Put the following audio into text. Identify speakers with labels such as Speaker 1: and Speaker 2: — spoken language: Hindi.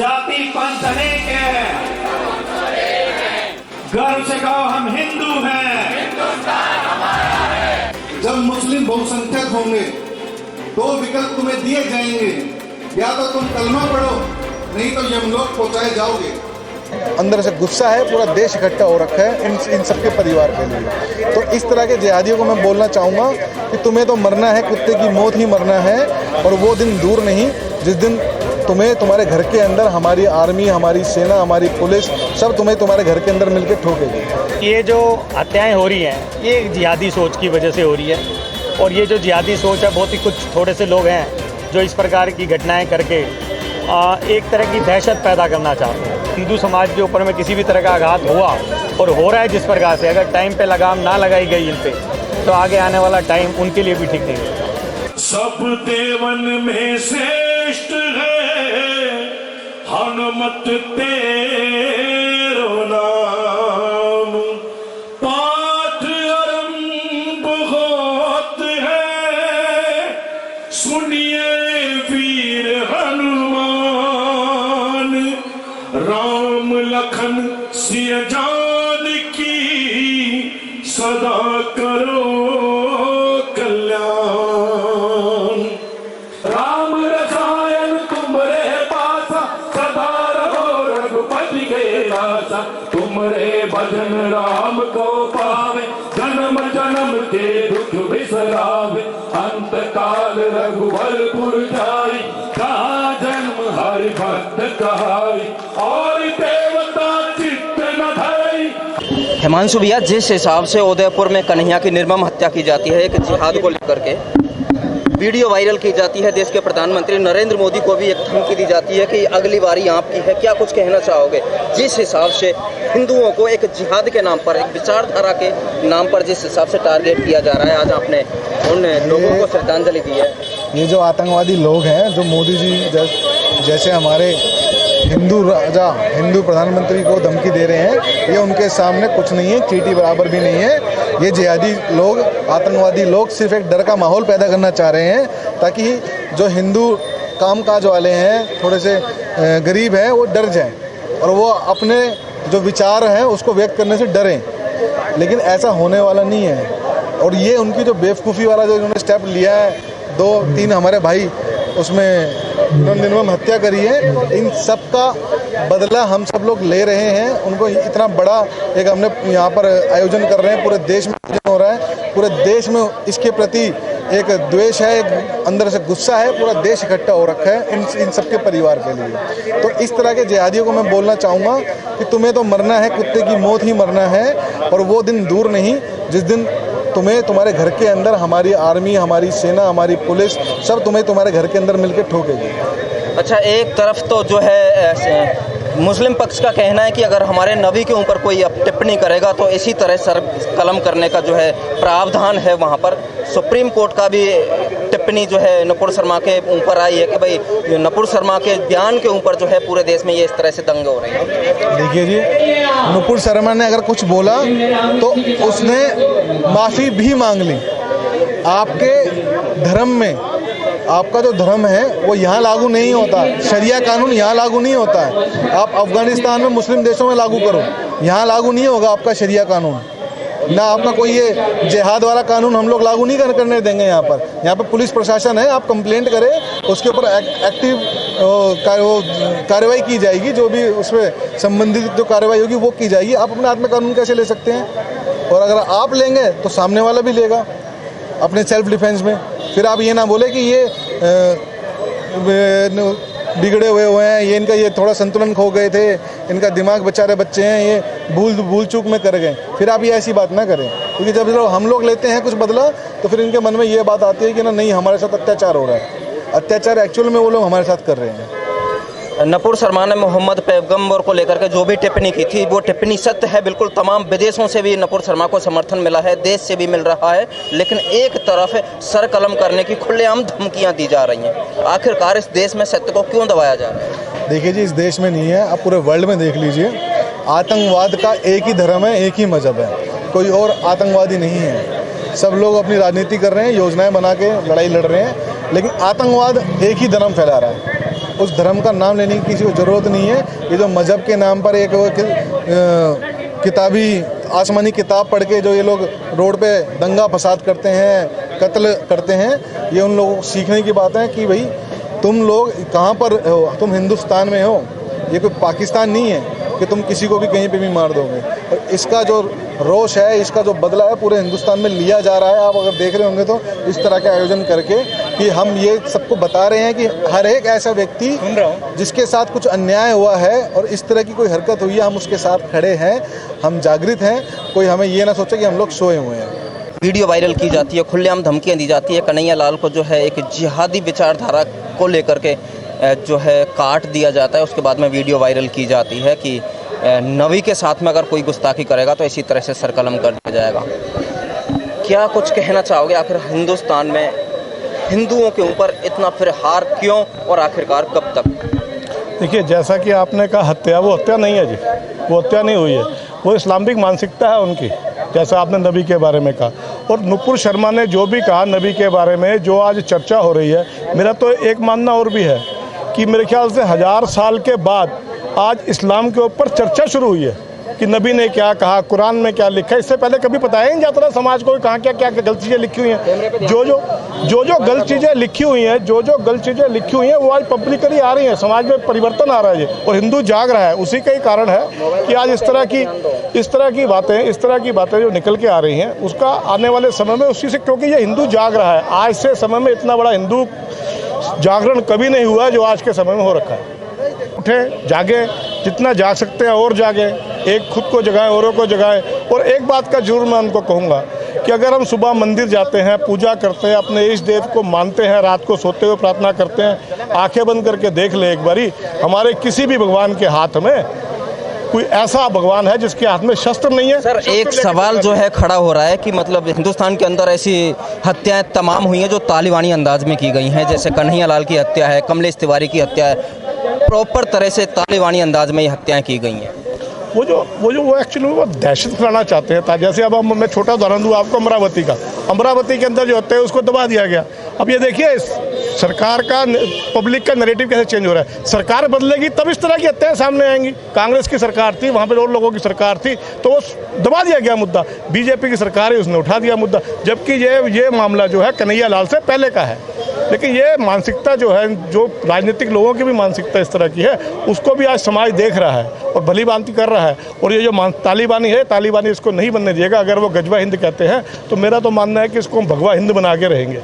Speaker 1: जाति पंथ अनेक है, गर्व से कहो हम हिंदू हैं।
Speaker 2: जब मुस्लिम बहुसंख्यक होंगे दो विकल्प तुम्हें दिए जाएंगे, या तो तुम कलमा पढ़ो नहीं तो यमलोक पहुंचाए जाओगे।
Speaker 3: अंदर से गुस्सा है, पूरा देश इकट्ठा हो रखा है इन सबके परिवार के लिए। तो इस तरह के जिहादियों को मैं बोलना चाहूँगा कि तुम्हें तो मरना है, कुत्ते की मौत ही मरना है। और वो दिन दूर नहीं जिस दिन तुम्हें तुम्हारे घर के अंदर हमारी आर्मी, हमारी सेना, हमारी पुलिस सब तुम्हें तुम्हारे घर के अंदर मिलकर ठोकेगी।
Speaker 4: ये जो हत्याएं हो रही हैं ये जिहादी सोच की वजह से हो रही है। और ये जो जिहादी सोच है, बहुत ही कुछ थोड़े से लोग हैं जो इस प्रकार की घटनाएं करके एक तरह की दहशत पैदा करना चाहते हैं। हिंदू समाज के ऊपर में किसी भी तरह का आघात हुआ और हो रहा है जिस प्रकार से, अगर टाइम पे लगाम ना लगाई गई इन पे, तो आगे आने वाला टाइम उनके लिए भी ठीक नहीं होगा।
Speaker 1: सब देवन में श्रेष्ठ है हनुमत तेरो नाम, पाठ आरंभ होत है सुनिए वीर हनुमान। राम लखन सिय जान की सदा करो कल्याण। राम रसायन तुमरे पासा सदा रहो रघुपति के दासा। तुमरे भजन राम को पावे जन्म जन्म के दुख बिसरावे। अंत काल रघुवरपुर जाई कहा जन्म हरि भक्त कहाई। और देवता चित्त न धई।
Speaker 5: हिमांशु भैया, जिस हिसाब से उदयपुर में कन्हैया की निर्मम हत्या की जाती है, एक जिहाद को लेकर के वीडियो वायरल की जाती है, देश के प्रधानमंत्री नरेंद्र मोदी को भी एक धमकी दी जाती है कि अगली बारी आपकी है, क्या कुछ कहना चाहोगे? जिस हिसाब से हिंदुओं को एक जिहाद के नाम पर, एक विचारधारा के नाम पर जिस हिसाब से टारगेट किया जा रहा है, आज आपने उन लोगों को श्रद्धांजलि दी है।
Speaker 3: ये जो आतंकवादी लोग हैं, जो मोदी जी जैसे हमारे हिंदू राजा, हिंदू प्रधानमंत्री को धमकी दे रहे हैं, ये उनके सामने कुछ नहीं है, चींटी बराबर भी नहीं है। ये जिहादी लोग, आतंकवादी लोग सिर्फ एक डर का माहौल पैदा करना चाह रहे हैं ताकि जो हिंदू कामकाज वाले हैं, थोड़े से गरीब हैं, वो डर जाएं और वो अपने जो विचार हैं उसको व्यक्त करने से डरें। लेकिन ऐसा होने वाला नहीं है। और ये उनकी जो बेवकूफ़ी वाला जो इन्होंने स्टेप लिया है, 2-3 हमारे भाई उसमें निर्मम हत्या करी है, इन सब का बदला हम सब लोग ले रहे हैं। उनको इतना बड़ा एक हमने यहाँ पर आयोजन कर रहे हैं, पूरे देश में हो रहा है, पूरे देश में इसके प्रति एक द्वेष है, एक अंदर से गुस्सा है, पूरा देश इकट्ठा हो रखा है इन सबके परिवार के लिए। तो इस तरह के जिहादियों को मैं बोलना चाहूँगा कि तुम्हें तो मरना है, कुत्ते की मौत ही मरना है। और वो दिन दूर नहीं जिस दिन तुम्हें तुम्हारे घर के अंदर हमारी आर्मी, हमारी सेना, हमारी पुलिस सब तुम्हें तुम्हारे घर के अंदर मिलकर ठोकेगी।
Speaker 5: अच्छा, एक तरफ तो जो है मुस्लिम पक्ष का कहना है कि अगर हमारे नबी के ऊपर कोई अब टिप्पणी करेगा तो इसी तरह सर कलम करने का जो है प्रावधान है। वहाँ पर सुप्रीम कोर्ट का भी टिप्पणी जो है नुपुर शर्मा के ऊपर आई है कि भाई नुपुर शर्मा के बयान के ऊपर जो है पूरे देश में ये इस तरह से दंगे हो रहे हैं।
Speaker 3: देखिए जी, नुपुर शर्मा ने अगर कुछ बोला तो उसने माफ़ी भी मांग ली। आपके धर्म में, आपका जो धर्म है वो यहाँ लागू नहीं होता, शरिया कानून यहाँ लागू नहीं होता है। आप अफगानिस्तान में, मुस्लिम देशों में लागू करो, यहाँ लागू नहीं होगा आपका शरिया कानून। ना आपका कोई ये जिहाद वाला कानून हम लोग लागू नहीं करने देंगे। यहाँ पर पुलिस प्रशासन है, आप कंप्लेंट करें, उसके ऊपर एक्टिव कार्रवाई की जाएगी। जो भी उसमें संबंधित जो कार्रवाई होगी वो की जाएगी। आप अपने हाथ में कानून कैसे ले सकते हैं? और अगर आप लेंगे तो सामने वाला भी लेगा अपने सेल्फ डिफेंस में। फिर आप ये ना बोले कि ये बिगड़े हुए हैं, ये इनका ये थोड़ा संतुलन खो गए थे, इनका दिमाग बेचारे बच्चे हैं, ये भूल चूक में कर गए। फिर आप ये ऐसी बात ना करें, क्योंकि जब हम लोग लेते हैं कुछ बदला तो फिर इनके मन में ये बात आती है कि ना, नहीं हमारे साथ अत्याचार हो रहा है। अत्याचार एक्चुअल में वो लोग हमारे साथ कर रहे हैं।
Speaker 5: नुपुर शर्मा ने मोहम्मद पैगंबर को लेकर के जो भी टिप्पणी की थी वो टिप्पणी सत्य है बिल्कुल। तमाम विदेशों से भी नुपुर शर्मा को समर्थन मिला है, देश से भी मिल रहा है। लेकिन एक तरफ सर कलम करने की खुलेआम धमकियां दी जा रही हैं। आखिरकार इस देश में सत्य को क्यों दबाया जा रहा है?
Speaker 3: देखिए जी, इस देश में नहीं है, आप पूरे वर्ल्ड में देख लीजिए, आतंकवाद का एक ही धर्म है, एक ही मजहब है, कोई और आतंकवादी नहीं है। सब लोग अपनी राजनीति कर रहे हैं, योजनाएं बना के लड़ाई लड़ रहे हैं, लेकिन आतंकवाद एक ही धर्म फैला रहा है। उस धर्म का नाम लेने की किसी को ज़रूरत नहीं है। ये जो मज़हब के नाम पर एक किताबी आसमानी किताब पढ़ के जो ये लोग रोड पे दंगा फसाद करते हैं, कत्ल करते हैं, ये उन लोगों को सीखने की बात है कि भाई तुम लोग कहाँ पर हो, तुम हिंदुस्तान में हो, ये कोई पाकिस्तान नहीं है कि तुम किसी को भी कहीं पे भी मार दोगे। और इसका जो रोष है, इसका जो बदला है पूरे हिंदुस्तान में लिया जा रहा है। आप अगर देख रहे होंगे तो इस तरह के आयोजन करके कि हम ये सबको बता रहे हैं कि हर एक ऐसा व्यक्ति जिसके साथ कुछ अन्याय हुआ है और इस तरह की कोई हरकत हुई है, हम उसके साथ खड़े हैं, हम जागृत हैं। कोई हमें ये ना सोचे कि हम लोग सोए हुए हैं।
Speaker 5: वीडियो वायरल की जाती है, खुलेआम धमकियां दी जाती है। कन्हैया लाल को जो है एक जिहादी विचारधारा को लेकर के जो है काट दिया जाता है। उसके बाद में वीडियो वायरल की जाती है कि नबी के साथ में अगर कोई गुस्ताखी करेगा तो इसी तरह से सरकलम कर दिया जाएगा। क्या कुछ कहना चाहोगे? आखिर हिंदुस्तान में हिंदुओं के ऊपर इतना फिर हार क्यों और आखिरकार कब तक?
Speaker 6: देखिए, जैसा कि आपने कहा हत्या, वो हत्या नहीं है जी, वो हत्या नहीं हुई है, वो इस्लामिक मानसिकता है उनकी, जैसा आपने नबी के बारे में कहा। और नुपुर शर्मा ने जो भी कहा नबी के बारे में, जो आज चर्चा हो रही है, मेरा तो एक मानना और भी है कि मेरे ख्याल से 1000 साल के बाद आज इस्लाम के ऊपर चर्चा शुरू हुई है कि नबी ने क्या कहा, कुरान में क्या लिखा है। इससे पहले कभी बताया ही नहीं जाता था समाज को कहाँ क्या क्या गलत चीज़ें लिखी हुई हैं। जो गलत चीज़ें लिखी हुई हैं, जो गलत चीज़ें लिखी हुई हैं, वो आज पब्लिकली आ रही हैं, समाज में परिवर्तन आ रहा है और हिंदू जाग रहा है। उसी का ही कारण है कि आज इस तरह की बातें जो निकल के आ रही हैं, उसका आने वाले समय में उसी से, क्योंकि ये हिंदू जाग रहा है। आज से समय में इतना बड़ा हिंदू जागरण कभी नहीं हुआ जो आज के समय में हो रखा है। उठे, जागे, जितना जाग सकते हैं और जागे, एक खुद को जगाएं, औरों को जगाएं। और एक बात का जरूर मैं उनको कहूँगा कि अगर हम सुबह मंदिर जाते हैं, पूजा करते हैं, अपने इष्ट देव को मानते हैं, रात को सोते हुए प्रार्थना करते हैं, आंखें बंद करके देख ले एक बारी, हमारे किसी भी भगवान के हाथ में कोई ऐसा भगवान है जिसके हाथ में शस्त्र नहीं है।
Speaker 5: सर, एक सवाल जो है खड़ा हो रहा है कि मतलब हिंदुस्तान के अंदर ऐसी हत्याएं तमाम हुई हैं जो तालिबानी अंदाज में की गई हैं, जैसे कन्हैया लाल की हत्या है, कमलेश तिवारी की हत्या है, प्रॉपर तरह से तालिबानी अंदाज में ये हत्याएं की गई हैं।
Speaker 6: वो एक्चुअली वो दहशत फैलाना चाहते हैं। जैसे अब मैं छोटा उदाहरण दूँ आपको, अमरावती का। अमरावती के अंदर जो हत्या है उसको दबा दिया गया। अब ये देखिए सरकार का, पब्लिक का नैरेटिव कैसे चेंज हो रहा है। सरकार बदलेगी तब इस तरह की हत्याएं सामने आएंगी। कांग्रेस की सरकार थी, वहाँ पर और लोगों की सरकार थी, तो वो दबा दिया गया मुद्दा। बीजेपी की सरकार है, उसने उठा दिया मुद्दा, जबकि ये मामला जो है कन्हैया लाल से पहले का है। लेकिन ये मानसिकता जो है, जो राजनीतिक लोगों की भी मानसिकता इस तरह की है, उसको भी आज समाज देख रहा है और भली भांति कर रहा है। और ये जो तालिबानी है, तालिबानी इसको नहीं बनने दिएगा। अगर वो गजवा हिंद कहते हैं तो मेरा तो मानना है कि इसको हम भगवा हिंद बना के रहेंगे।